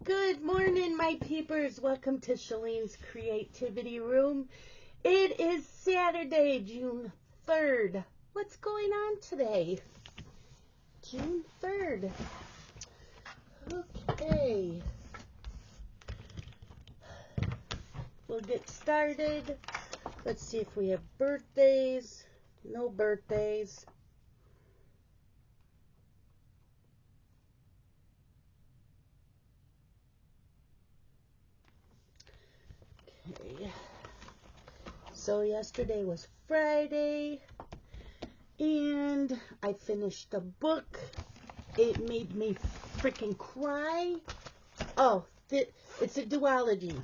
Good morning, my peepers. Welcome to Shalene's Creativity Room. It is Saturday, June 3rd. What's going on today? June 3rd. Okay. We'll get started. Let's see if we have birthdays. No birthdays. Okay. So yesterday was Friday, and I finished a book. It made me freaking cry. Oh, it's a duology.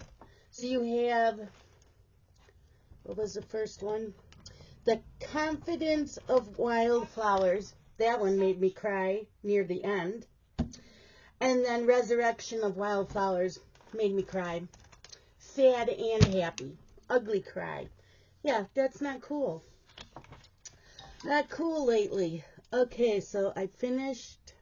So you have, what was the first one? The Confidence of Wildflowers. That one made me cry near the end. And then Resurrection of Wildflowers made me cry. Sad and happy. Ugly cry. Yeah, that's not cool. Not cool lately. Okay, so I finished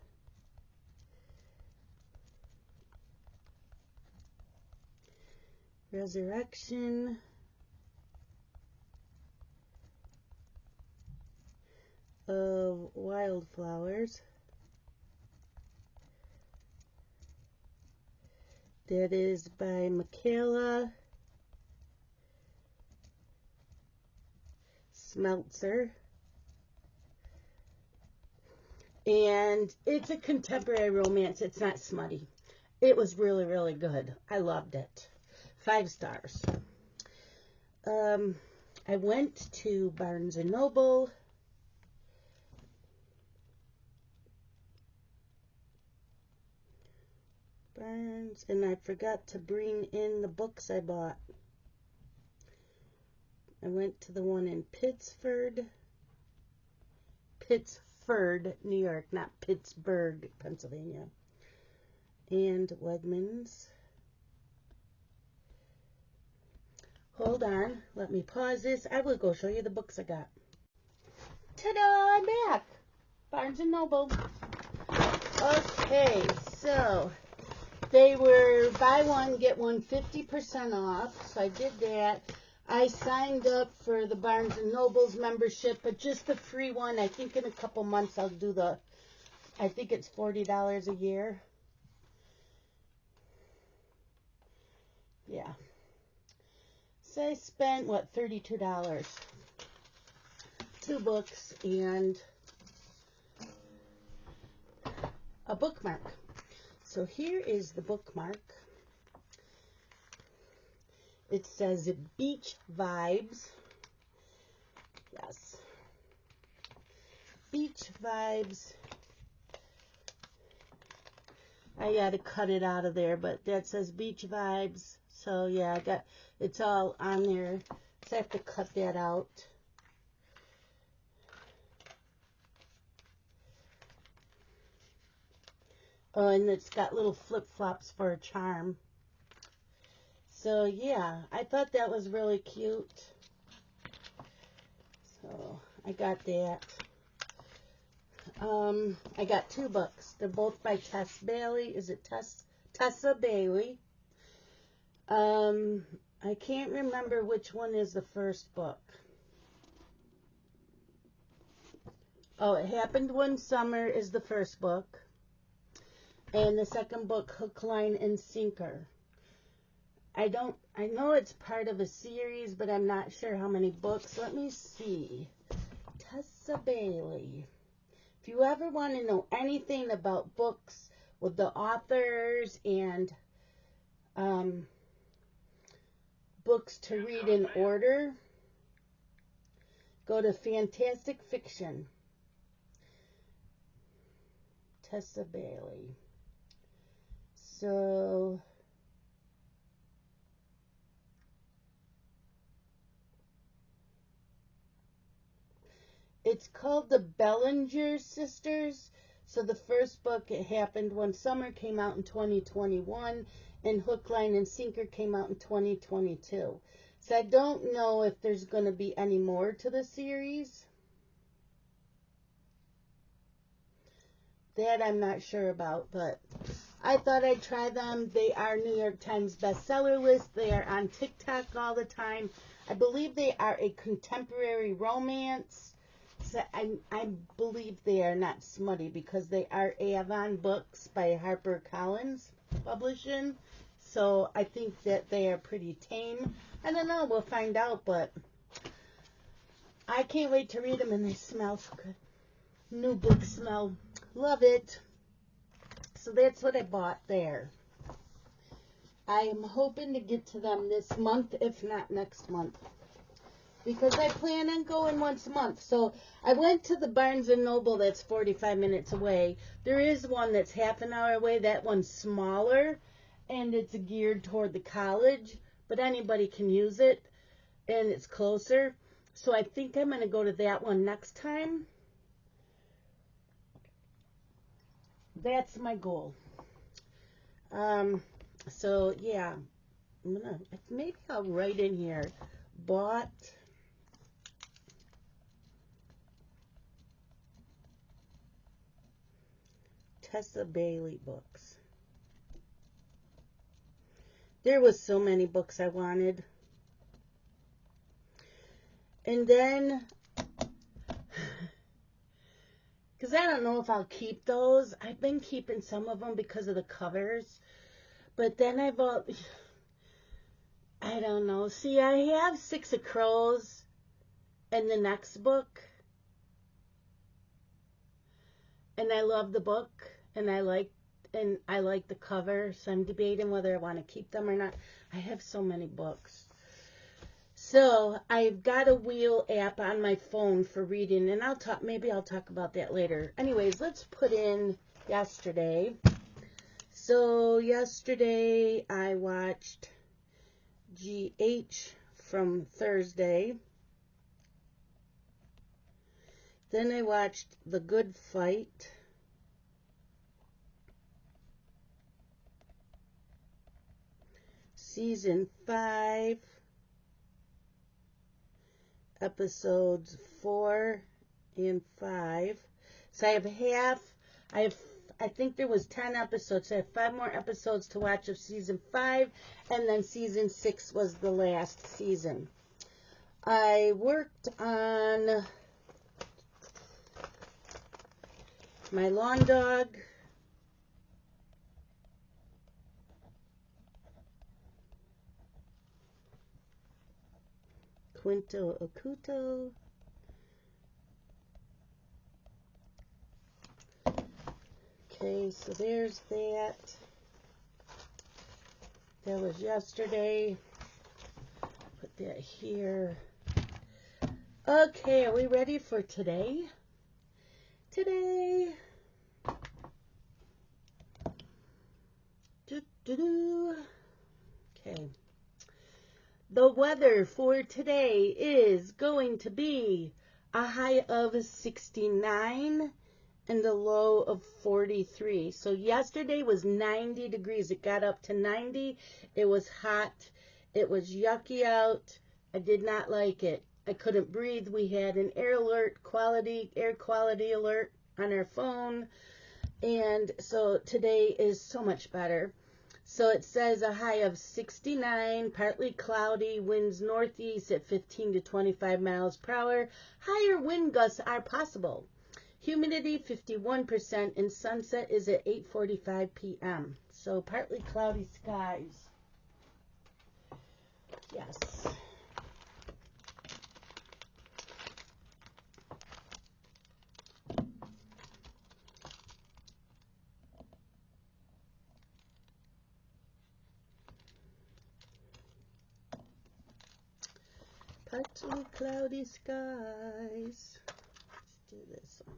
Resurrection of Wildflowers. That is by Michaela Smeltzer. And it's a contemporary romance. It's not smutty. It was really, really good. I loved it. 5 stars. I went to Barnes & Noble. And I forgot to bring in the books I bought. I went to the one in Pittsford, New York, not Pittsburgh, Pennsylvania, and Wegmans. Hold on, let me pause this. I will go show you the books I got. Ta-da, I'm back. Barnes & Noble. Okay, so they were buy one, get one 50% off. So I did that. I signed up for the Barnes & Noble's membership, but just the free one. I think in a couple months I'll do I think it's $40 a year. Yeah. So I spent, $32. 2 books and a bookmark. So here is the bookmark. It says Beach Vibes. Yes. Beach Vibes. I got to cut it out of there, but that says Beach Vibes. So yeah, it's all on there. So I have to cut that out. Oh, and it's got little flip-flops for a charm. So yeah, I thought that was really cute. So I got that. I got 2 books. They're both by Tess Bailey. Is it Tessa Bailey? I can't remember which one is the first book. Oh, It Happened One Summer is the first book. And the second book, Hook, Line, and Sinker. I know it's part of a series, but I'm not sure how many books. Let me see. Tessa Bailey. If you ever want to know anything about books with the authors and books to read in order, go to Fantastic Fiction. Tessa Bailey. So it's called The Bellinger Sisters. So the first book, It Happened One Summer, came out in 2021, and Hook, Line, and Sinker came out in 2022. So I don't know if there's going to be any more to the series. That I'm not sure about, but I thought I'd try them. They are New York Times bestseller list. They are on TikTok all the time. I believe they are a contemporary romance. So I believe they are not smutty because they are Avon books by HarperCollins Publishing. So I think that they are pretty tame. I don't know. We'll find out, but I can't wait to read them, and they smell so good. New book smell. Love it. So that's what I bought there. I am hoping to get to them this month, if not next month, because I plan on going once a month. So I went to the Barnes & Noble that's 45 minutes away. There is one that's half an hour away. That one's smaller, and it's geared toward the college, but anybody can use it, and it's closer. So I think I'm going to go to that one next time. That's my goal. So yeah, maybe I'll write in here, bought Tessa Bailey books. There was so many books I wanted. And then, because I don't know if I'll keep those. I've been keeping some of them because of the covers. But then I don't know. See, I have Six of Crows in the next book. And I love the book. And I like the cover. So I'm debating whether I want to keep them or not. I have so many books. So I've got a wheel app on my phone for reading, and maybe I'll talk about that later. Anyways, let's put in yesterday. So yesterday I watched GH from Thursday. Then I watched The Good Fight. Season 5. Episodes 4 and 5. So I think there was 10 episodes. So I have 5 more episodes to watch of season 5, and then season 6 was the last season. I worked on my lawn dog. Quinto Okuto. Okay, so there's that. That was yesterday. Put that here. Okay, are we ready for today? Today. Okay. The weather for today is going to be a high of 69 and a low of 43. So yesterday was 90 degrees. It got up to 90. It was hot. It was yucky out. I did not like it. I couldn't breathe. We had an air quality alert on our phone. And so today is so much better. So it says a high of 69, partly cloudy, winds northeast at 15 to 25 miles per hour. Higher wind gusts are possible. Humidity 51%, and sunset is at 8:45 p.m. So partly cloudy skies. Yes. Partly cloudy skies. Let's do this one.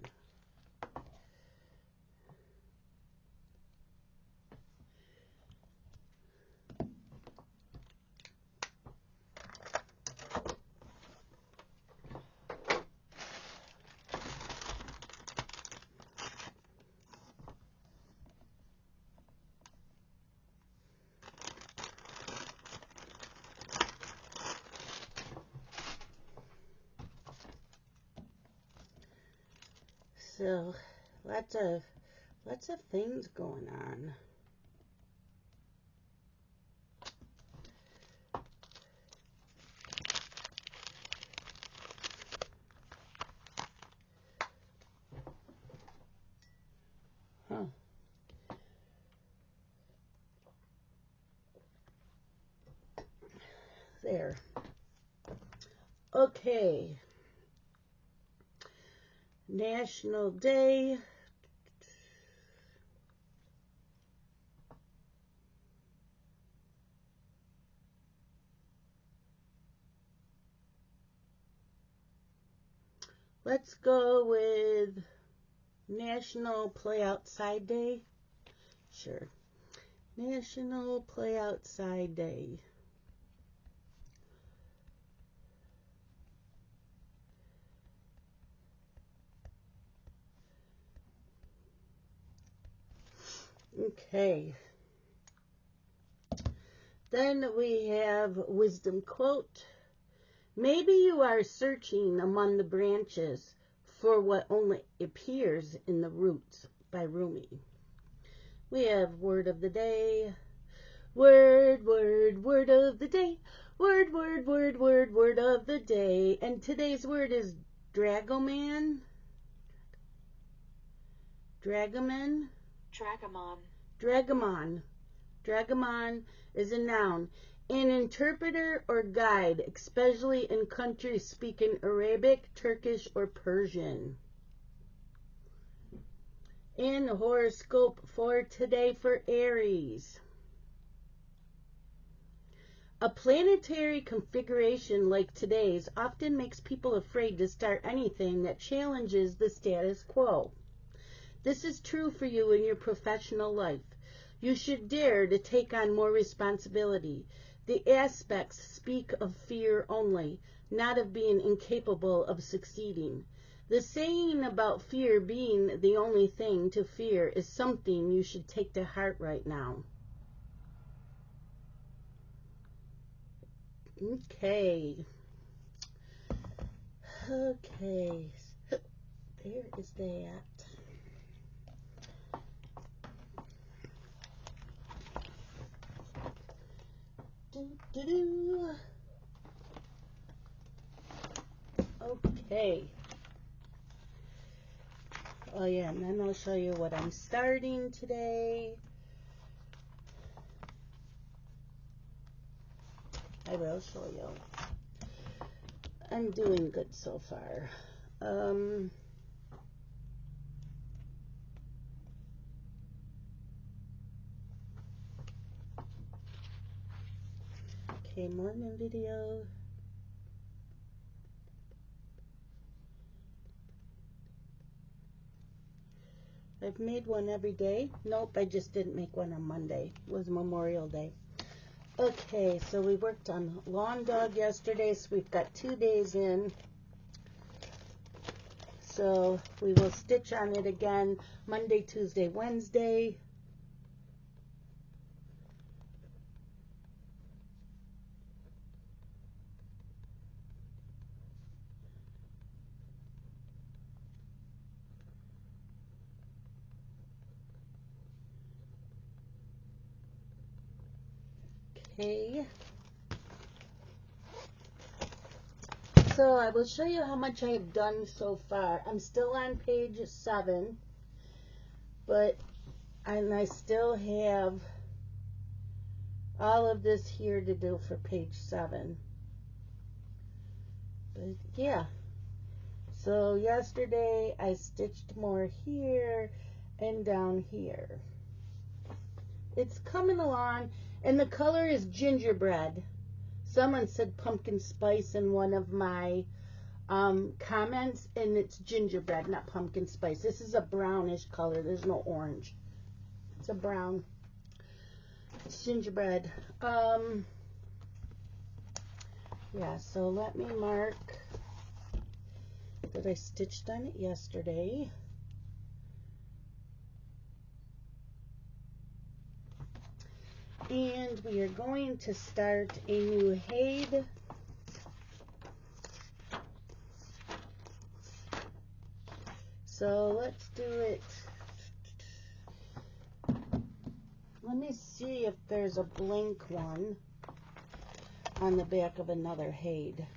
So lots of things going on. there. Okay. National Day. Let's go with National Play Outside Day. Sure. National Play Outside Day. Okay. Then we have Wisdom Quote. Maybe you are searching among the branches for what only appears in the roots, by Rumi. We have Word of the Day. Word, word, word of the day. Word, word, word, word, word of the day. And today's word is dragoman. Dragoman. Dragamon. Dragamon. Dragamon is a noun. An interpreter or guide, especially in countries speaking Arabic, Turkish, or Persian. And the horoscope for today for Aries. A planetary configuration like today's often makes people afraid to start anything that challenges the status quo. This is true for you in your professional life. You should dare to take on more responsibility. The aspects speak of fear only, not of being incapable of succeeding. The saying about fear being the only thing to fear is something you should take to heart right now. Okay. Okay. There is that. Okay. Oh yeah, and then I'll show you what I'm starting today. I will show you. I'm doing good so far. Okay, morning video. I've made one every day. Nope, I just didn't make one on Monday. It was Memorial Day. Okay, so we worked on Lawn Dog yesterday, so we've got 2 days in. So we will stitch on it again Monday, Tuesday, Wednesday. Okay. So I will show you how much I have done so far. I'm still on page 7, and I still have all of this here to do for page 7. But yeah. So yesterday I stitched more here and down here. It's coming along, and the color is gingerbread. Someone said pumpkin spice in one of my comments, and it's gingerbread, not pumpkin spice. This is a brownish color. There's no orange. It's a brown. It's gingerbread. Yeah, so let me mark that I stitched on it yesterday. And we are going to start a new Haid. So let's do it. Let me see if there's a blank one on the back of another Haid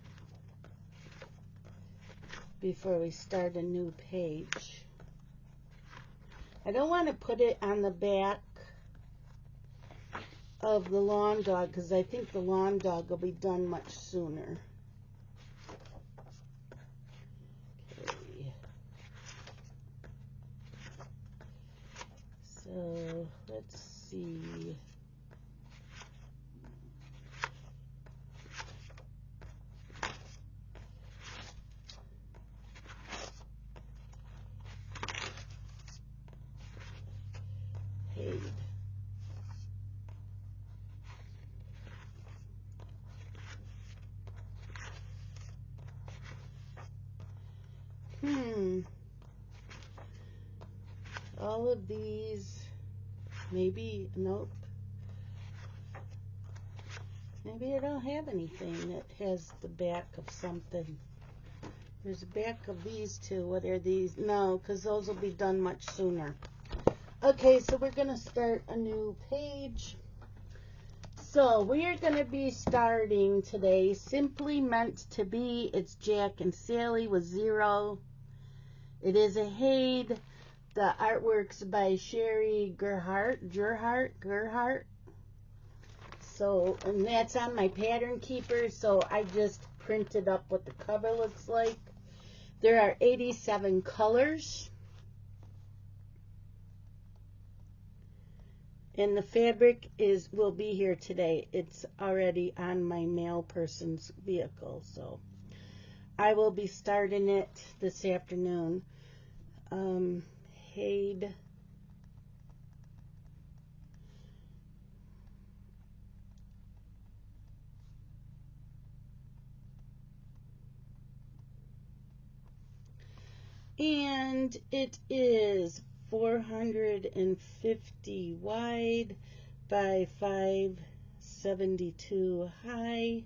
before we start a new page. I don't want to put it on the back of the lawn dog, because I think the lawn dog will be done much sooner. Okay. So let's see. All of these, maybe, nope. Maybe I don't have anything that has the back of something. There's a back of these two. What are these? No, because those will be done much sooner. Okay, so we're going to start a new page. So we are going to be starting today, Simply Meant to Be. It's Jack and Sally with 0. It is a Haid. The artwork's by Sherry Gerhardt. So, and that's on my pattern keeper, so I just printed up what the cover looks like. There are 87 colors. And the fabric will be here today. It's already on my mail person's vehicle, so I will be starting it this afternoon. Haid. And it is 450 wide by 572 high,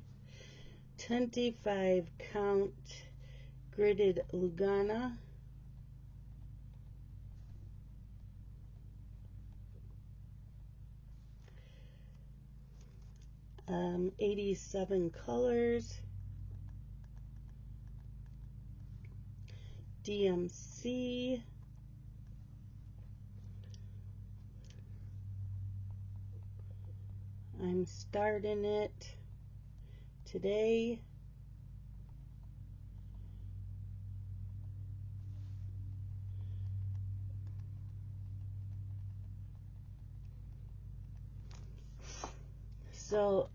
25 count gridded Lugana. 87 colors, DMC, I'm starting it today. So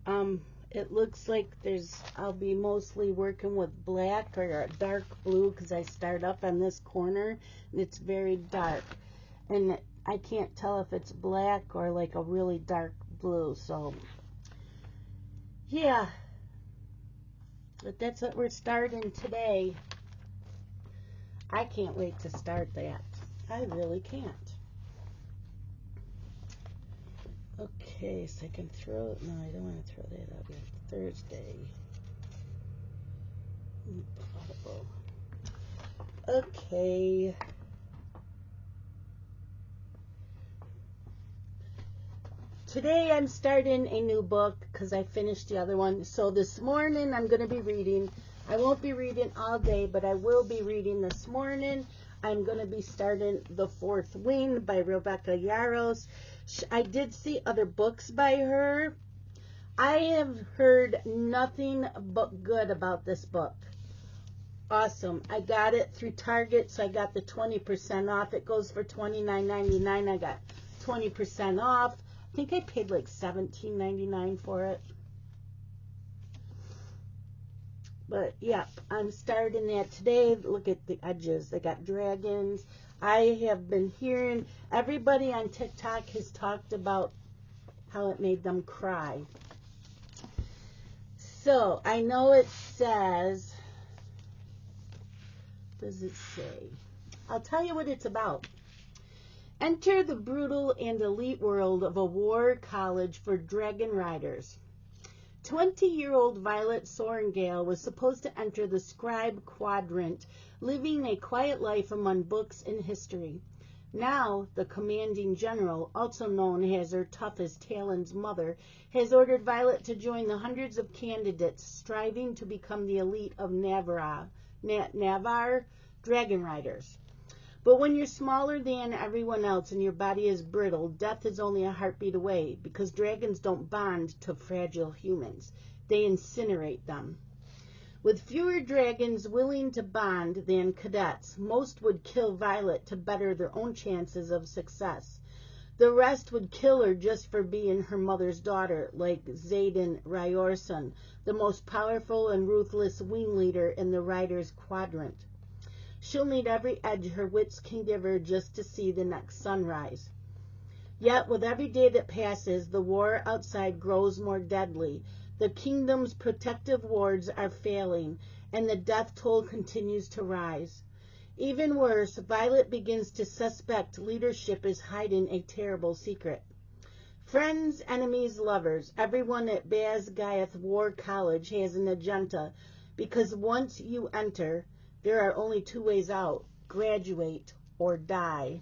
it looks like I'll be mostly working with black or a dark blue, because I start up on this corner and it's very dark, and I can't tell if it's black or like a really dark blue. So yeah, but that's what we're starting today. I can't wait to start that. I really can't. Okay, so I can throw it. No, I don't want to throw that out. We have Thursday. Audible. Okay. Today I'm starting a new book because I finished the other one. So this morning I'm going to be reading. I won't be reading all day, but I will be reading this morning. I'm going to be starting The Fourth Wing by Rebecca Yarros. I did see other books by her. I have heard nothing but good about this book. Awesome. I got it through Target, so I got the 20% off. It goes for $29.99. I got 20% off. I think I paid like $17.99 for it. But yeah, I'm starting that today. Look at the edges. They got dragons. I have been hearing everybody on TikTok has talked about how it made them cry. So I know it says, what does it say? I'll tell you what it's about. Enter the brutal and elite world of a war college for dragon riders. 20-year-old Violet Sorrengail was supposed to enter the scribe quadrant, living a quiet life among books and history. Now, the commanding general, also known as her toughest Talon's mother, has ordered Violet to join the hundreds of candidates striving to become the elite of Navarre dragon riders. But when you're smaller than everyone else and your body is brittle, death is only a heartbeat away, because dragons don't bond to fragile humans. They incinerate them. With fewer dragons willing to bond than cadets, most would kill Violet to better their own chances of success. The rest would kill her just for being her mother's daughter, like Xaden Ryorson, the most powerful and ruthless wing leader in the Riders' Quadrant. She'll need every edge her wits can give her just to see the next sunrise. Yet, with every day that passes, the war outside grows more deadly. The kingdom's protective wards are failing, and the death toll continues to rise. Even worse, Violet begins to suspect leadership is hiding a terrible secret. Friends, enemies, lovers, everyone at Basgiath War College has an agenda, because once you enter, there are only two ways out: graduate or die.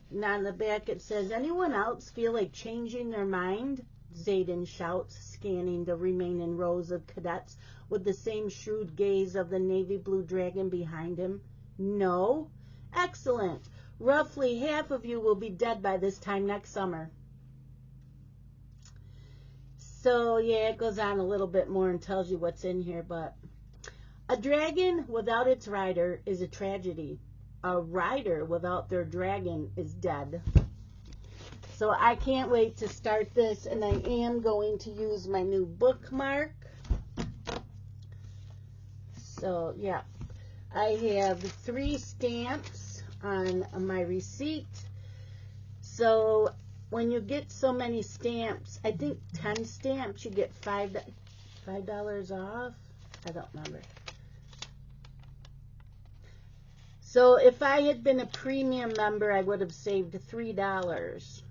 Now on the back it says, anyone else feel like changing their mind? Xaden shouts, scanning the remaining rows of cadets with the same shrewd gaze of the navy blue dragon behind him. No? Excellent. Roughly half of you will be dead by this time next summer. So, yeah, it goes on a little bit more and tells you what's in here, but a dragon without its rider is a tragedy. A rider without their dragon is dead. So I can't wait to start this, and I am going to use my new bookmark. So, yeah, I have 3 stamps on my receipt. So when you get so many stamps, I think 10 stamps, you get $5 off. I don't remember. So if I had been a premium member, I would have saved $3.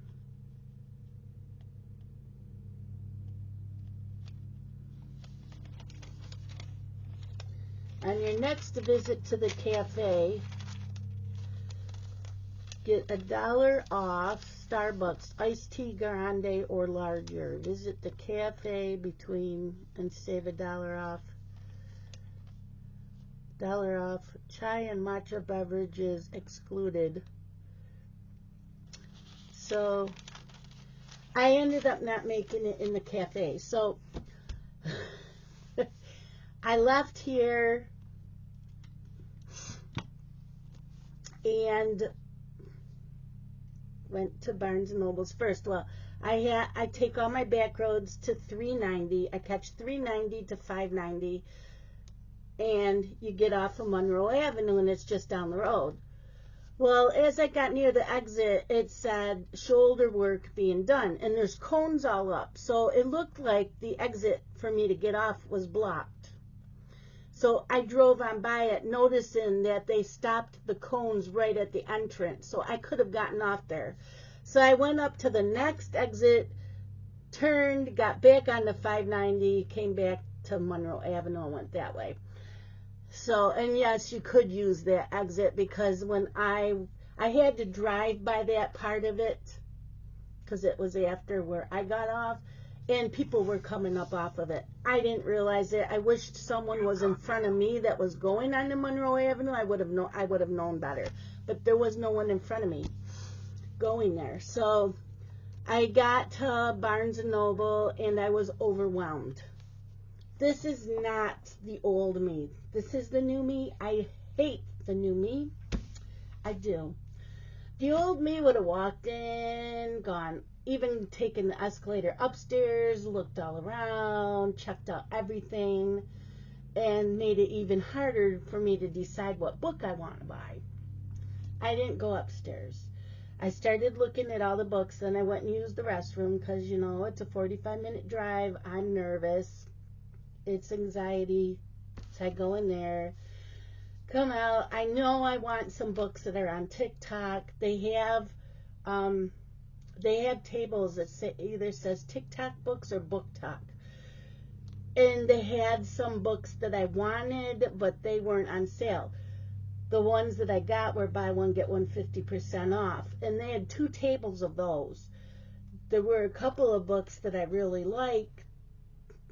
On your next visit to the cafe, get $1 off Starbucks iced tea grande or larger. Visit the cafe between and save $1 off. $1 off. Chai and matcha beverages excluded. So I ended up not making it in the cafe. So I left here and went to Barnes & Noble's first. Well, I take all my back roads to 390. I catch 390 to 590. And you get off of Monroe Avenue, and it's just down the road. Well, as I got near the exit, it said shoulder work being done, and there's cones all up. So it looked like the exit for me to get off was blocked. So I drove on by it, noticing that they stopped the cones right at the entrance. So I could have gotten off there. So I went up to the next exit, turned, got back on the 590, came back to Monroe Avenue and went that way. So, and yes, you could use that exit, because when I had to drive by that part of it, because it was after where I got off, and people were coming up off of it. I didn't realize it. I wished someone was in front of me that was going on to Monroe Avenue. I would have known better. But there was no one in front of me going there. So I got to Barnes & Noble, and I was overwhelmed. This is not the old me. This is the new me. I hate the new me. I do. The old me would have walked in, gone, even taken the escalator upstairs, looked all around, checked out everything, and made it even harder for me to decide what book I want to buy. I didn't go upstairs. I started looking at all the books, then I went and used the restroom, because, you know, it's a 45-minute drive. I'm nervous. It's anxiety. So I go in there, come out. I know I want some books that are on TikTok. They have tables that say, either says TikTok books or Book Talk. And they had some books that I wanted, but they weren't on sale. The ones that I got were buy one, get one 50% off. And they had 2 tables of those. There were a couple of books that I really liked,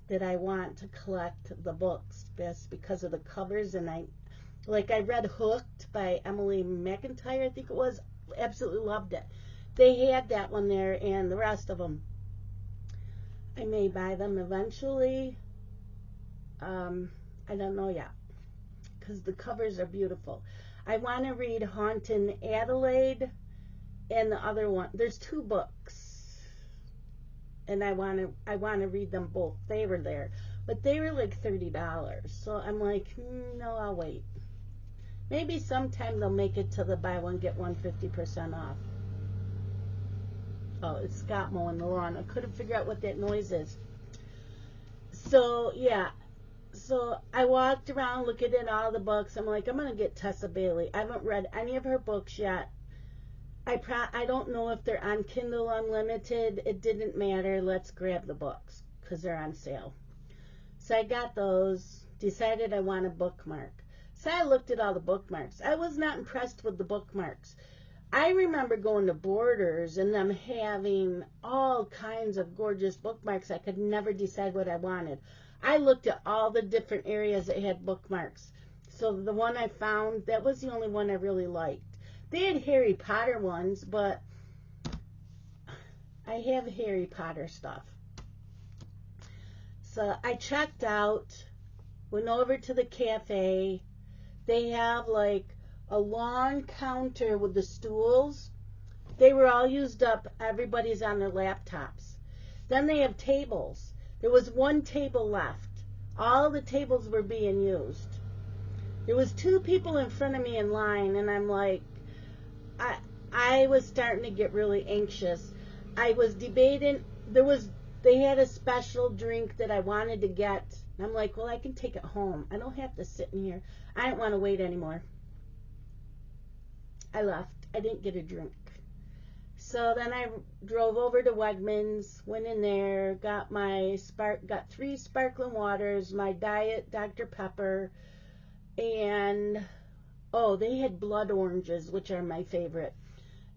that I want to collect the books best because of the covers. And I read Hooked by Emily McIntyre, I think it was. Absolutely loved it. They had that one there, and the rest of them. I may buy them eventually. I don't know yet, because the covers are beautiful. I want to read Hauntin' Adelaide and the other one. There's 2 books, and I want to read them both. They were there, but they were like $30. So I'm like, no, I'll wait. Maybe sometime they'll make it to the buy one get one 50% off. Oh, it's Scott mowing the lawn. I couldn't figure out what that noise is. So yeah. So I walked around looking at all the books. I'm like, I'm gonna get Tessa Bailey. I haven't read any of her books yet. I don't know if they're on Kindle Unlimited. It didn't matter. Let's grab the books because they're on sale. So I got those. Decided I want a bookmark. So I looked at all the bookmarks. I was not impressed with the bookmarks. I remember going to Borders and them having all kinds of gorgeous bookmarks. I could never decide what I wanted. I looked at all the different areas that had bookmarks. So the one I found, that was the only one I really liked. They had Harry Potter ones, but I have Harry Potter stuff. So I checked out, went over to the cafe. They have like a long counter with the stools. They were all used up. Everybody's on their laptops. Then they have tables. There was one table left. All the tables were being used. There was 2 people in front of me in line, and I'm like, I was starting to get really anxious. I was debating. They had a special drink that I wanted to get. I'm like, well, I can take it home. I don't have to sit in here. I don't want to wait anymore. I left. I didn't get a drink. So then I drove over to Wegmans, went in there, got 3 sparkling waters, my diet Dr. Pepper, and they had blood oranges, which are my favorite.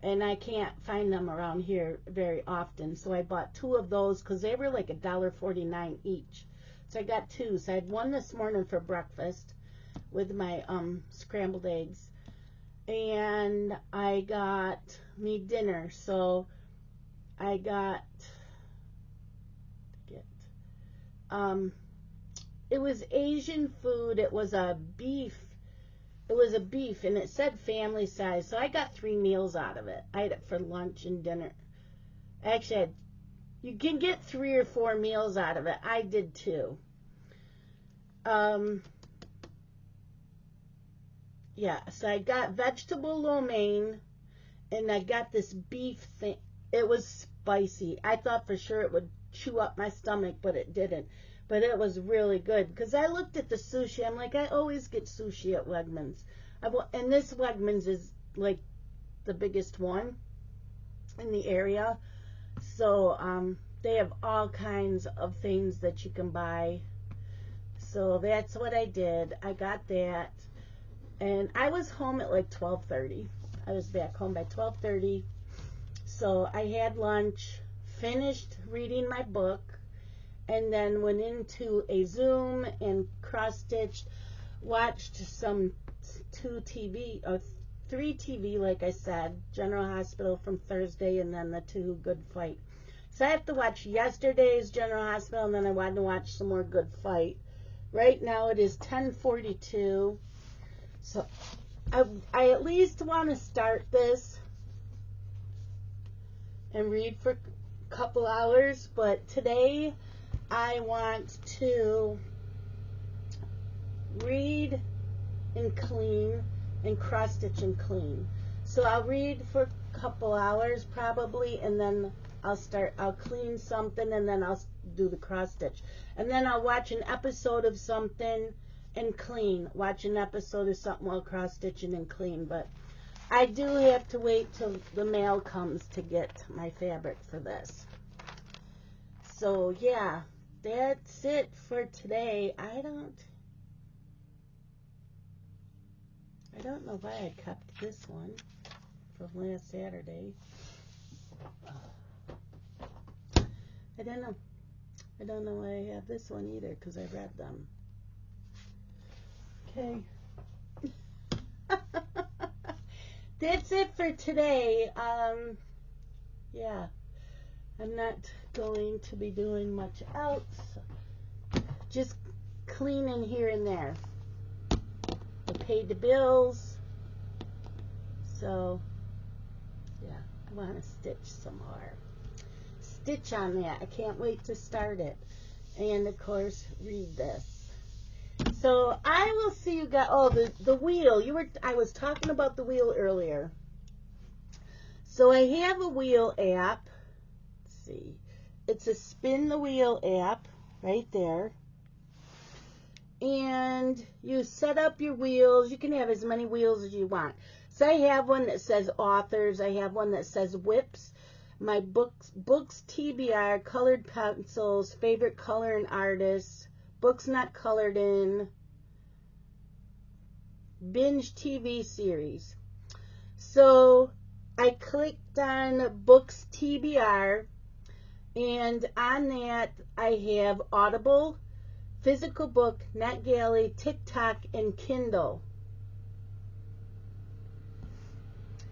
And I can't find them around here very often. So I bought 2 of those because they were like $1.49 each. So I got 2. So I had one this morning for breakfast with my scrambled eggs. And I got me dinner. So I got it was Asian food. It was a beef. It was a beef, and it said family size. So I got 3 meals out of it. I had it for lunch and dinner. Actually, you can get 3 or 4 meals out of it. I did 2. Yeah, so I got vegetable lo mein, and I got this beef thing. It was spicy. I thought for sure it would chew up my stomach, but it didn't. But it was really good, because I looked at the sushi. I'm like, I always get sushi at Wegmans. And this Wegmans is like the biggest one in the area. So they have all kinds of things that you can buy. So that's what I did. I got that. And I was home at like 12:30. I was back home by 12:30. So I had lunch, finished reading my book, and then went into a Zoom and cross-stitched, watched some 3 TV, like I said, General Hospital from Thursday, and then the 2 Good Fight. So I have to watch yesterday's General Hospital, and then I wanted to watch some more Good Fight. Right now it is 10:42. So I at least want to start this and read for a couple hours, but today I want to read and clean and cross stitch and clean. So I'll read for a couple hours probably, and then I'll clean something, and then I'll do the cross stitch. And then I'll watch an episode of something and clean. Watch an episode of something while cross stitching and clean. But I do have to wait till the mail comes to get my fabric for this. So yeah, that's it for today. I don't know why I kept this one from last Saturday. I don't know. I don't know why I have this one either because I read them. Okay. That's it for today. Yeah, I'm not going to be doing much else. Just cleaning here and there. I paid the bills. So, yeah, I want to stitch some more. Stitch on that. I can't wait to start it. And, of course, read this. So, I will see you guys. Oh, the wheel. I was talking about the wheel earlier. So, I have a wheel app. Let's see. It's a spin the wheel app right there. And you set up your wheels. You can have as many wheels as you want. So I have one that says authors. I have one that says whips. My books TBR, colored pencils, favorite color and artists, books not colored in, binge TV series. So I clicked on books TBR, and on that I have Audible, physical book, NetGalley, TikTok, and Kindle.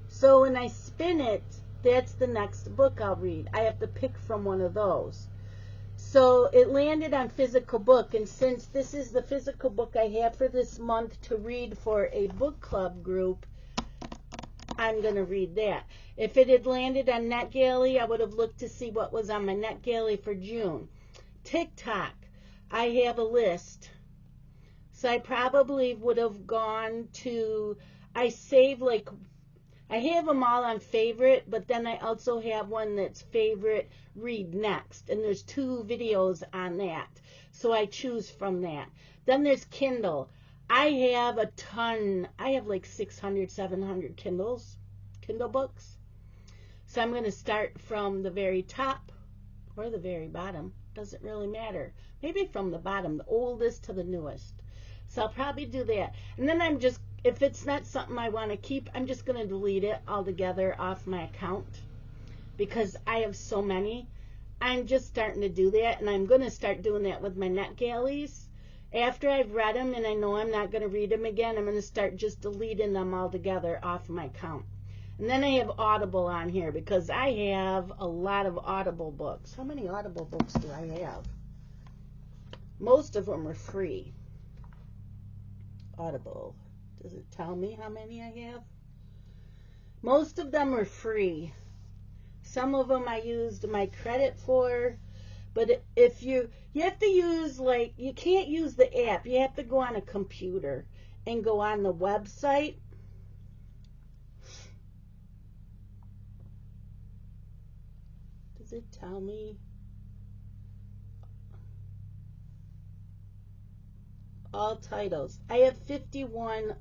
So when I spin it, that's the next book I'll read. I have to pick from one of those. So it landed on physical book, and since this is the physical book I have for this month to read for a book club group, I'm going to read that. If it had landed on NetGalley, I would have looked to see what was on my NetGalley for June. TikTok, I have a list. So I probably would have gone to, I have them all on favorite, but then I also have one that's favorite, read next. And there's 2 videos on that. So I choose from that. Then there's Kindle. I have a ton. I have like 600, 700 Kindle books. So I'm going to start from the very top or the very bottom. Doesn't really matter. Maybe from the bottom, the oldest to the newest. So I'll probably do that. And then if it's not something I want to keep, I'm just going to delete it altogether off my account because I have so many. I'm just starting to do that, and I'm going to start doing that with my NetGalleys. After I've read them and I know I'm not going to read them again, I'm going to start just deleting them altogether off my account. And then I have Audible on here because I have a lot of Audible books. How many Audible books do I have? Most of them are free. Audible. Does it tell me how many I have? Most of them are free. Some of them I used my credit for. But if you have to use, you can't use the app. You have to go on a computer and go on the website. Does it tell me? All titles. I have 51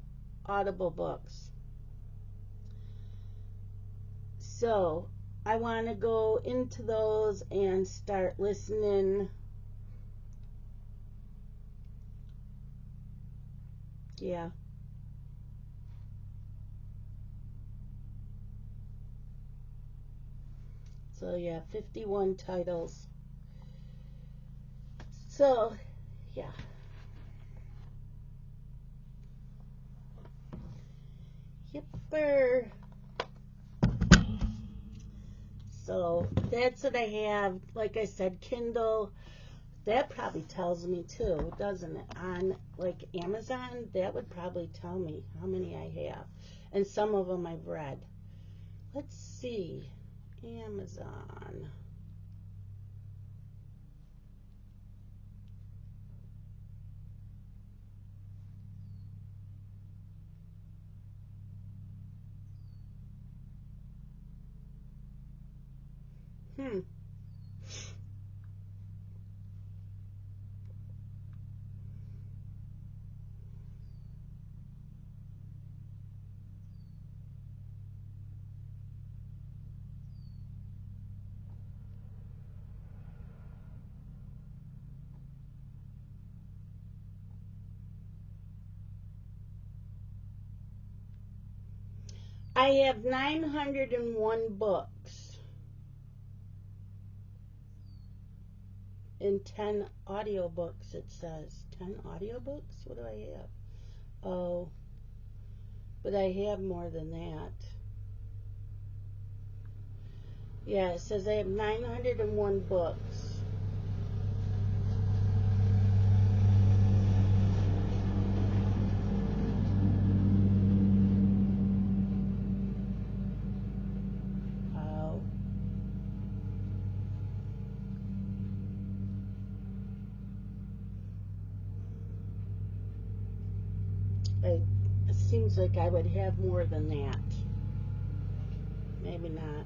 Audible books. So I want to go into those and start listening. Yeah. So yeah, 51 titles. So, yeah. Yipper. So that's what I have. Like I said, Kindle. That probably tells me too, doesn't it? On Amazon, that would probably tell me how many I have. And some of them I've read. Let's see. Amazon. I have 901 books and 10 audiobooks, it says. 10 audiobooks? What do I have? Oh, but I have more than that. Yeah, it says I have 901 books. Oh. It seems like I would have more than that. Maybe not.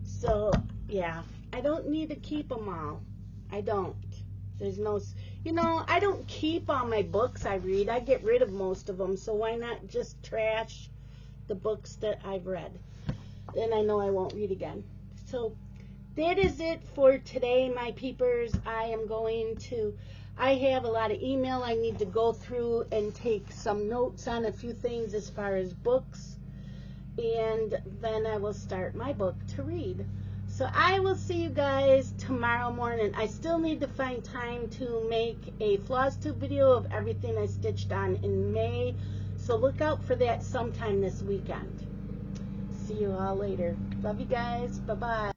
So, yeah, I don't need to keep them all. I don't. There's no, I don't keep all my books I read. I get rid of most of them, so why not just trash the books that I've read? Then I know I won't read again. So, that is it for today, my peepers. I have a lot of email I need to go through and take some notes on a few things as far as books. And then I will start my book to read. So I will see you guys tomorrow morning. I still need to find time to make a floss tube video of everything I stitched on in May. So look out for that sometime this weekend. See you all later. Love you guys. Bye-bye.